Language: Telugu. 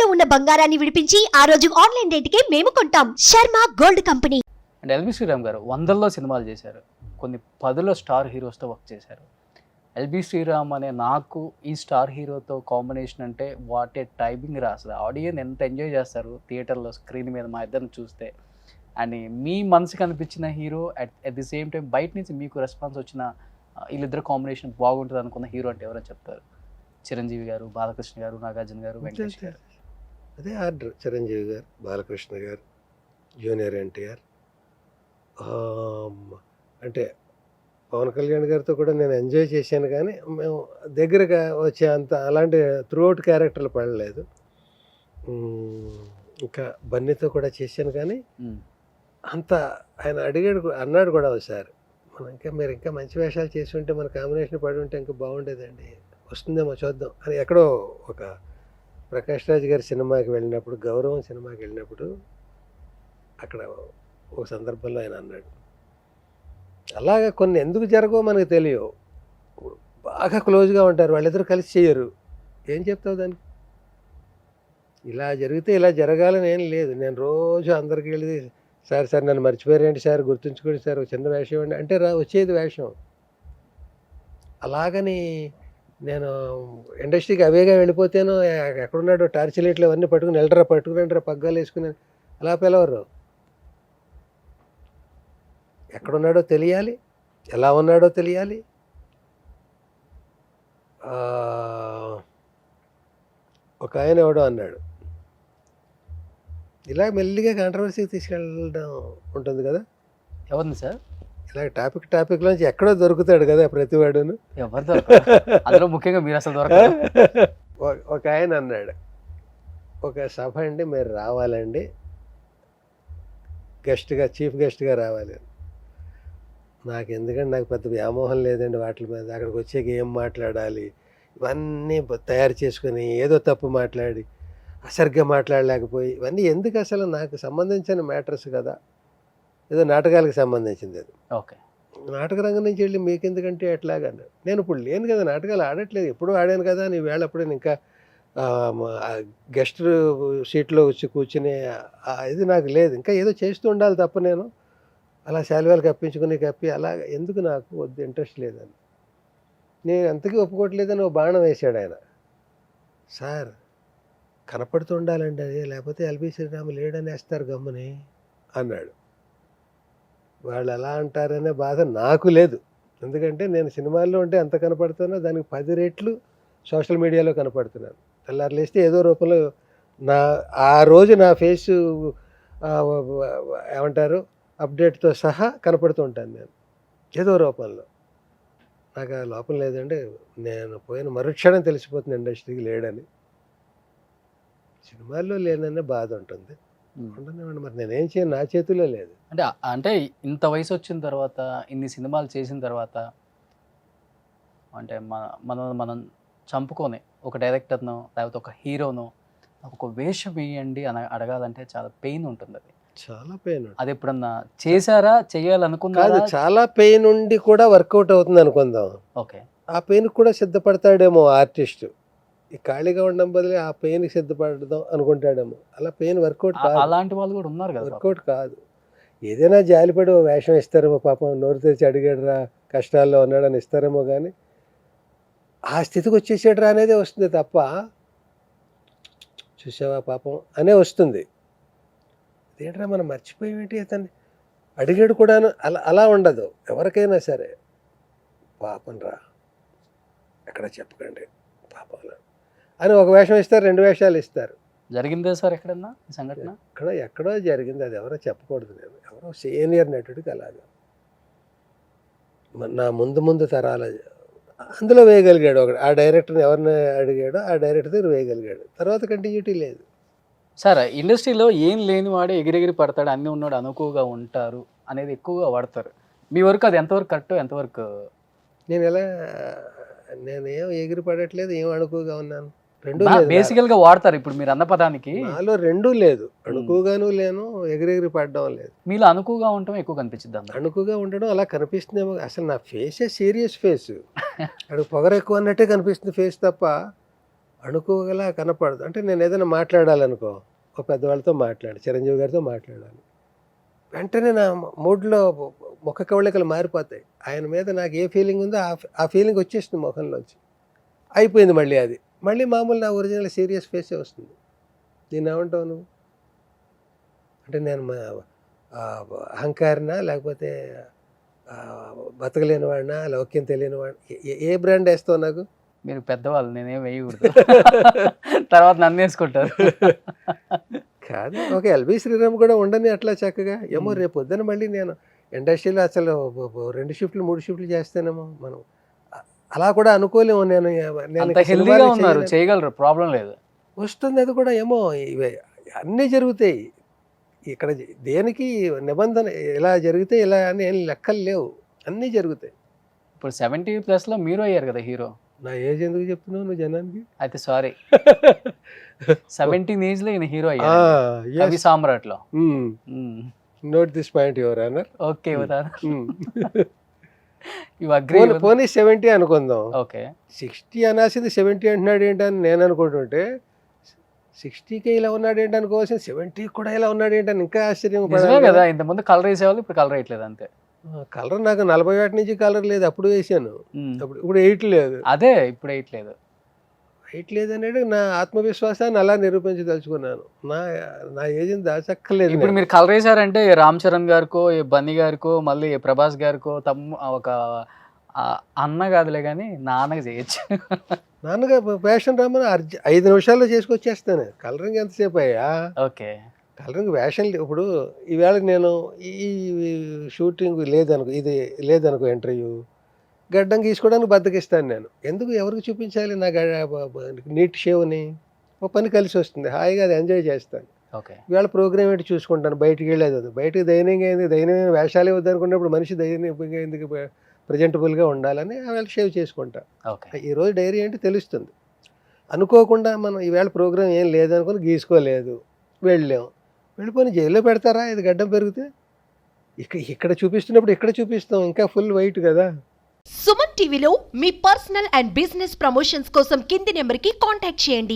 ఇంట్లో ఉన్న బంగారాన్ని విడిపించి ఆ రోజు ఆన్లైన్ రేటుకే మేము కొంటాం. Sharma gold company. And LB Sriram గారు వందల్లో సినిమాలు చేశారు, కొన్ని 10లో స్టార్ హీరోస్తో వర్క్ చేశారు. ఎల్బి శ్రీరామ్ అనే నాకు ఈ స్టార్ హీరోతో కాంబినేషన్ అంటే వాట్ ఏ టైమింగ్ రా, అసలు ఆడియన్స్ ఎంత ఎంజాయ్ చేస్తారు థియేటర్లో స్క్రీన్ మీద మా ఇద్దరిని చూస్తే. అండ్ మీ మనసుకి అనిపించిన hero at the same time బయట నుంచి మీకు రెస్పాన్స్ వచ్చిన వీళ్ళిద్దరు కాంబినేషన్ బాగుంటుంది అనుకున్న హీరో అంటే ఎవరైనా చెప్తారు? చిరంజీవి గారు, బాలకృష్ణ గారు, నాగార్జున గారు, వెంకటేష్ గారు. అదే ఆర్డర్. చిరంజీవి గారు, బాలకృష్ణ గారు, జూనియర్ ఎన్టీఆర్. అంటే పవన్ కళ్యాణ్ గారితో కూడా నేను ఎంజాయ్ చేశాను, కానీ మేము దగ్గరగా వచ్చే అంత అలాంటి త్రూఅవుట్ క్యారెక్టర్లు పడలేదు. ఇంకా బన్నీతో కూడా చేశాను, కానీ అంత ఆయన అన్నాడు కూడా ఒకసారి, మీరు ఇంకా మంచి వేషాలు చేసి ఉంటే మన కాంబినేషన్ పడి ఉంటే ఇంకా బాగుండేదండి, వస్తుందేమో చూద్దాం అని. ఎక్కడో ఒక ప్రకాష్ రాజ్ గారి సినిమాకి వెళ్ళినప్పుడు, గౌరవం సినిమాకి వెళ్ళినప్పుడు అక్కడ ఒక సందర్భంలో ఆయన అన్నాడు. అలాగా కొన్ని ఎందుకు జరగవో మనకు తెలియవు. బాగా క్లోజ్గా ఉంటారు, వాళ్ళిద్దరూ కలిసి చేయరు, ఏం చెప్తావు దానికి? ఇలా జరిగితే ఇలా జరగాలని ఏం లేదు. నేను రోజు అందరికి వెళ్ళి, సార్ నన్ను మర్చిపోయారేంటి సార్, గుర్తుంచుకోండి సార్, ఒక చిన్న వేషం ఇవ్వండి అంటే వచ్చేది వేషం. అలాగని నేను ఇండస్ట్రీకి అవేగా వెళ్ళిపోతేనో, ఎక్కడున్నాడో టార్చ్ లైట్లు అవన్నీ పట్టుకుని పగ్గాలు వేసుకుని అలా పిలవరు. ఎక్కడున్నాడో తెలియాలి, ఎలా ఉన్నాడో తెలియాలి. ఒక ఆయన ఎవడో అన్నాడు, ఇలా మెల్లిగా కాంట్రవర్సీకి తీసుకెళ్ళడం ఉంటుంది కదా. ఎవరిని సార్? ఇలా టాపిక్లోంచి ఎక్కడో దొరుకుతాడు కదా ప్రతివాడును. ఎవరు దొరకరు, ముఖ్యంగా మీరు అసలు దొరకరు. ఒక ఆయన అన్నాడు, ఒక సభ అండి మీరు రావాలండి, చీఫ్ గెస్ట్గా రావాలి. నాకు ఎందుకంటే నాకు పెద్ద వ్యామోహం లేదండి వాటి మీద. అక్కడికి వచ్చాక ఏం మాట్లాడాలి ఇవన్నీ తయారు చేసుకొని ఏదో తప్పు మాట్లాడి సరిగ్గా మాట్లాడలేకపోయి ఇవన్నీ ఎందుకు? అసలు నాకు సంబంధించిన మ్యాటర్స్ కదా, ఏదో నాటకాలకు సంబంధించింది అది. ఓకే, నాటక రంగం నుంచి వెళ్ళి మీకెందుకంటే ఎట్లాగన్నాడు. నేను ఇప్పుడు లేను కదా, నాటకాలు ఆడట్లేదు, ఎప్పుడూ ఆడాను కదా. నీ వేళ అప్పుడే ఇంకా గెస్ట్ సీట్లో వచ్చి కూర్చునే ఇది నాకు లేదు. ఇంకా ఏదో చేస్తూ ఉండాలి తప్ప నేను అలా శాలువాలు కప్పి అలా ఎందుకు, నాకు వద్దు, ఇంట్రెస్ట్ లేదని. నేను అంతకీ ఒప్పుకోవట్లేదని ఓ బాణం వేశాడు ఆయన. సార్ కనపడుతూ ఉండాలండి అది, లేకపోతే ఎల్బి శ్రీరామ్ లేడని వేస్తారు గమ్ముని అన్నాడు. వాళ్ళు ఎలా అంటారనే బాధ నాకు లేదు, ఎందుకంటే నేను సినిమాల్లో ఉంటే ఎంత కనపడుతానో దానికి 10 రెట్లు సోషల్ మీడియాలో కనపడుతున్నాను. తెల్లారు లేస్తే ఏదో రూపంలో ఆ రోజు నా ఫేసు ఏమంటారు అప్డేట్తో సహా కనపడుతూ ఉంటాను నేను ఏదో రూపంలో. నాకు ఆ లోపం లేదండి, నేను పోయిన మరుక్షణం తెలిసిపోతుంది ఇండస్ట్రీకి లేడని. సినిమాల్లో లేననే బాధ ఉంటుంది, ఉండనివ్వండి, మరి నేనేం చేయను, నా చేతిలో లేదు. అంటే ఇంత వయసు వచ్చిన తర్వాత, ఇన్ని సినిమాలు చేసిన తర్వాత, అంటే మనం చంపుకొని ఒక డైరెక్టర్నో లేకపోతే ఒక హీరోనో ఒక వేషం వేయండి అని అడగాలంటే చాలా పెయిన్ ఉంటుంది. అది చాలా పెయిన్. అది ఎప్పుడన్నా చేశారా, చేయాలనుకున్నారా? చాలా పెయిన్ ఉండి కూడా వర్కౌట్ అవుతుంది అనుకుందాం. ఓకే, ఆ పెయిన్ కూడా సిద్ధపడతాడేమో ఆర్టిస్టు. ఈ ఖాళీగా ఉండడం బదులు ఆ పెయిన్కి సిద్ధపడదాం అనుకుంటాడేమో. అలా పెయిన్ వర్కౌట్ కాదు. అలాంటి వాళ్ళు కూడా ఉన్నారు కదా. వర్కౌట్ కాదు. ఏదైనా జాలిపడి ఓ వేషం ఇస్తారేమో, పాపం నోరు తెరిచి అడిగాడురా, కష్టాల్లో ఉన్నాడని ఇస్తారేమో, కానీ ఆ స్థితికి వచ్చేసాడురా అనేదే వస్తుంది తప్ప చూసావా పాపం అనే వస్తుంది. ఏంట్రా మనం మర్చిపోయేంటి, అతన్ని అడిగాడు కూడాను, అలా ఉండదు ఎవరికైనా సరే. పాపం రా ఎక్కడ చెప్పకండి పాపం అని ఒక వేషం ఇస్తారు, 2 వేషాలు ఇస్తారు. జరిగిందే సార్ ఎక్కడన్నా ఈ సంఘటన? ఎక్కడో జరిగింది, అది ఎవరో చెప్పకూడదు. నేను ఎవరో సీనియర్ నటుడికి అలాగా నా ముందు తరాల అందులో వేయగలిగాడు ఒకడు. ఆ డైరెక్టర్ని ఎవరిని అడిగాడో ఆ డైరెక్టర్ దగ్గర వేయగలిగాడు, తర్వాత కంటిన్యూటీ లేదు. సార్ ఇండస్ట్రీలో ఏం లేని వాడే ఎగిరెగిరి పడతాడు, అన్నీ ఉన్నాడు అనుకువగా ఉంటారు అనేది ఎక్కువగా వాడతారు. మీ వరకు అది ఎంతవరకు కరెక్ట్, ఎంతవరకు? నేనేం ఎగిరి పడట్లేదు, ఏం అణుకుగా ఉన్నాను, రెండూ బేసికల్గా వాడతారు. ఇప్పుడు మీరు అన్న పదానికి నాలో రెండూ లేదు, అణుకుగాను లేను, ఎగిరెగిరి పడడం లేదు. మీలో అనుకువగా ఉండటం ఎక్కువ కనిపించింది. అణుకుగా ఉండడం అలా కనిపిస్తుందేమో, అసలు నా ఫేసే సీరియస్ ఫేస్. అక్కడ పొగరు ఎక్కువ అన్నట్టే కనిపిస్తుంది ఫేస్ తప్ప అణుకువగల కనపడదు. అంటే నేను ఏదైనా మాట్లాడాలనుకో, ఒక పెద్దవాళ్ళతో మాట్లాడి, చిరంజీవి గారితో మాట్లాడాలి, వెంటనే నా మూడ్లో ముఖ కవళికలు మారిపోతాయి. ఆయన మీద నాకు ఏ ఫీలింగ్ ఉందో ఆ ఫీలింగ్ వచ్చేస్తుంది ముఖంలోంచి. అయిపోయింది మళ్ళీ అది. మళ్ళీ మామూలు నా ఒరిజినల్ సీరియస్ ఫేసే వస్తుంది. దీన్ని ఏమంటావు నువ్వు? అంటే నేను అహంకారినా, లేకపోతే బతకలేని వాడినా, లౌక్యం తెలియని వాడినా? ఏ బ్రాండ్ వేస్తావు నాకు? మీరు పెద్దవాళ్ళు, నేనేం వేయకూడదు. తర్వాత నన్ను వేసుకుంటారు. కాదు, ఒక ఎల్బి శ్రీరామ్ కూడా ఉండని అట్లా చక్కగా. ఏమో రేపు పొద్దున మళ్ళీ నేను ఇండస్ట్రీలో అసలు 2 షిఫ్ట్లు 3 షిఫ్ట్లు చేస్తానేమో. మనం అలా కూడా అనుకోలేము. నేను అంత హెల్దీగా ఉన్నారు, చేయగలరు, ప్రాబ్లం లేదు. వస్తుంది అది కూడా. ఏమో ఇవే అన్నీ జరుగుతాయి ఇక్కడ. దేనికి నిబంధన ఇలా జరిగితే ఇలా అని ఏం లెక్కలు లేవు, అన్నీ జరుగుతాయి. ఇప్పుడు 70+ మీరు అయ్యారు కదా హీరో. నా ఏజ్ ఎందుకు చెప్తున్నావు నువ్వు జనానికి? అయితే సారీ, 17 ఏజ్ లో ఈయన హీరో అయ్యారు కవి సామ్రాట్లో. Note this point your honour. Okay, you agree? పోనీ 70 అనుకుందాం. ఓకే, 60 అనాల్సింది 70 అంటున్నాడు ఏంటని నేను అనుకుంటుంటే, 60కే ఇలా ఉన్నాడు ఏంటి అనుకోవాల్సింది 70 కూడా ఇలా ఉన్నాడు ఏంటని ఇంకా ఆశ్చర్యం నిజమే కదా. ఇంతకుముందు కలర్ వేసేవాళ్ళు, ఇప్పుడు కలర్ వేయట్లేదు అంతే. కలర్ నాకు 40 నుంచి కలర్ లేదు, అప్పుడు వేసాను. ఇప్పుడు 8 లేదు. అదే, ఇప్పుడు వేయట్లేదు. 8 లేదు అనేది నా ఆత్మవిశ్వాసాన్ని అలా నిరూపించదలుచుకున్నాను. నా ఏజ్ని దాచక్కర్లేదు. ఇప్పుడు మీరు కలర్ వేసారంటే రామ్ చరణ్ గారికో, బన్నీ గారికో, మళ్ళీ ప్రభాస్ గారికో ఒక అన్న కాదులే కానీ నాన్నగా చేయొచ్చు. నాన్నగా వేషం రమ్మని 5 నిమిషాల్లో చేసుకొచ్చేస్తాను. కలరింగ్ ఎంతసేపు అయ్యా? ఓకే, కలరింగ్ వేషం. ఇప్పుడు ఈవేళ నేను ఈ షూటింగ్ లేదనుకో, ఇది లేదనుకో, ఇంటర్వ్యూ గడ్డం గీసుకోవడానికి బద్దకిస్తాను నేను. ఎందుకు, ఎవరికి చూపించాలి నా నీట్ షేవ్ని? ఓ పని కలిసి వస్తుంది, హాయిగా అది ఎంజాయ్ చేస్తాను. ఓకే, ఇవాళ ప్రోగ్రామ్ ఏంటి చూసుకుంటాను, బయటికి వెళ్ళేది అది. బయటకు దైనంగా అయింది, దైనమైన వేషాలే వద్దనుకున్నప్పుడు మనిషి దైనంగా ఎందుకు ప్రజెంటబుల్గా ఉండాలని ఆవేళ షేవ్ చేసుకుంటా. ఈరోజు డైరీ ఏంటి తెలుస్తుంది. అనుకోకుండా మనం ఈవేళ ప్రోగ్రామ్ ఏం లేదనుకుని గీసుకోలేదు, వెళ్ళాం, వెళ్ళిపోయి జైల్లో పెడతారా ఇది గడ్డం పెరిగితే? ఇక్కడ చూపిస్తున్నప్పుడు ఇక్కడ చూపిస్తాం, ఇంకా ఫుల్ వైట్ కదా. సుమన్ టీవీలో మీ పర్సనల్ అండ్ బిజినెస్ ప్రమోషన్స్ కోసం కింది నెంబర్కి కాంటాక్ట్ చేయండి.